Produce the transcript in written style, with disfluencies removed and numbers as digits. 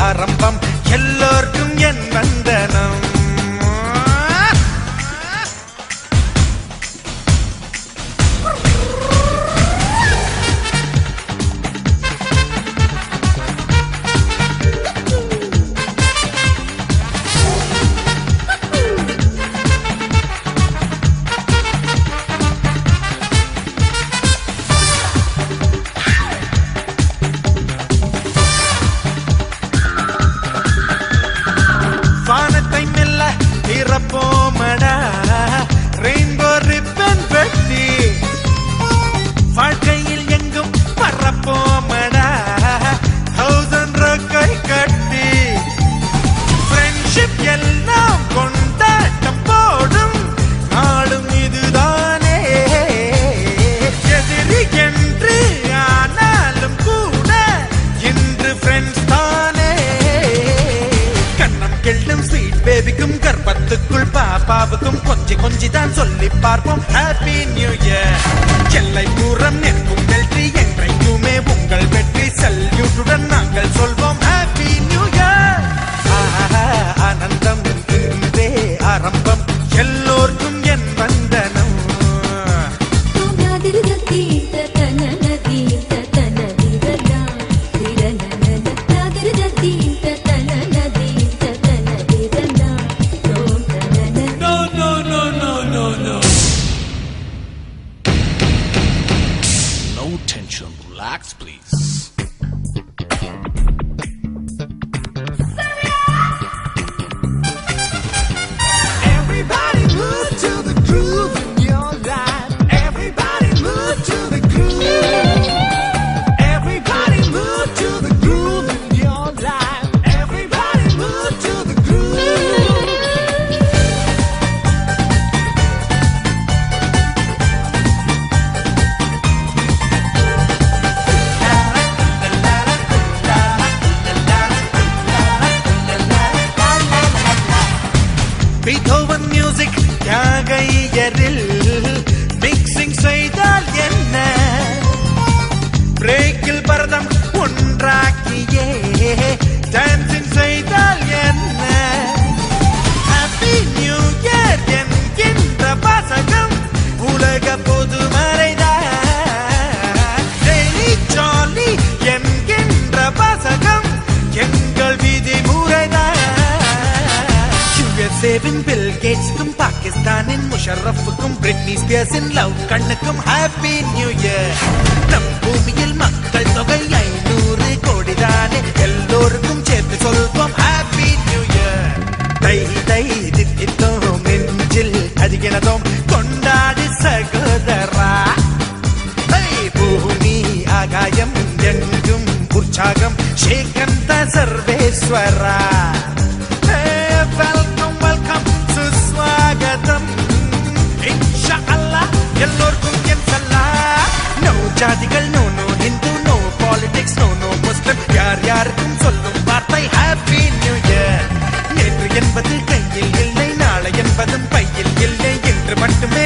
ஆரம்பம் எல்லோருக்கும் என் வந்தனம். ரெயின்போ ரிப்பன் வெட்டி வாழ்க்கையில் எங்கும் பறப்போமடா 1000 ரூபாய் கட்டி ஃப்ரெண்ட்ஷிப் எல்லாம் கொண்டாட்டம் போடும் நாளும் இதுதானே. எதிரி என்று ஆனாலும் கூட இன்று ஃப்ரெண்ட்ஸ் தானே. கண்ணம் கெள்ளும் ஸ்வீட் பேபிக்கும் கர்ப்பத்துக்குள் பாப்பாவுக்கும் கொஞ்சி கொஞ்சி தான் சொல்லி பார்ப்போம் ஹாப்பி நியூ இயர். எல்லை தூரம் நிற்கும் வெற்றி என்றைக்குமே உங்கள் வெற்றி. சல்யூட்டுடன் நாங்கள் சொல்வோம் ஹாப்பி நியூ இயர். ஆனந்தம் இன்றே ஆரம்பம் எல்லோருக்கும் என் வந்தனம். Tension, relax, please. Everybody move to the groove in your life. Everybody move to the groove. Everybody move to the groove in your life. Everybody move to the groove. Beethoven music தியாகையரில் mixing செய்தால் என்ன? பிரேக்கில் பரதம் ஒன்றாக்கியே dancing செய்தால் என்ன? Happy new year என்கின்ற வாசகம் உலக பொதுமறைதான். Daily jolly என்கின்ற வாசகம் எங்கள் விதிமுறைதான். யுஎஸ்ஏவின் பில் கேட்ஸ்க்கும் பாகிஸ்தானின் முஷரஃபுக்கும் பிரிட்னி ஸ்பியர்ஸின் லவ் கண்ணுக்கும் ஹாப்பி நியூ இயர். நம் பூமியில் மக்கள் தொகை 500 கோடி தானே. எல்லோருக்கும் சேர்த்து சொல்வோம் ஹாப்பி நியூ இயர். தை தை தித்தித்தோம் நெஞ்சில் அதிகினதோம் கொண்டாடி சகோதரா. பூமி ஆகாயம் எங்கும் உற்சாகம் ஸ்ரீகந்த சர்வேஸ்வரா. எல்லோருக்கும் என் சல்லா. நோ ஜாதிகள், no no Hindu, no politics, no no Muslim. யார் யாருக்கும் சொல்லும் வார்த்தை ஹாப்பி நியூ இயர். நேற்று என்பது கையில் இல்லை, நாளை என்பதும் பையில் இல்லை என்று மட்டுமே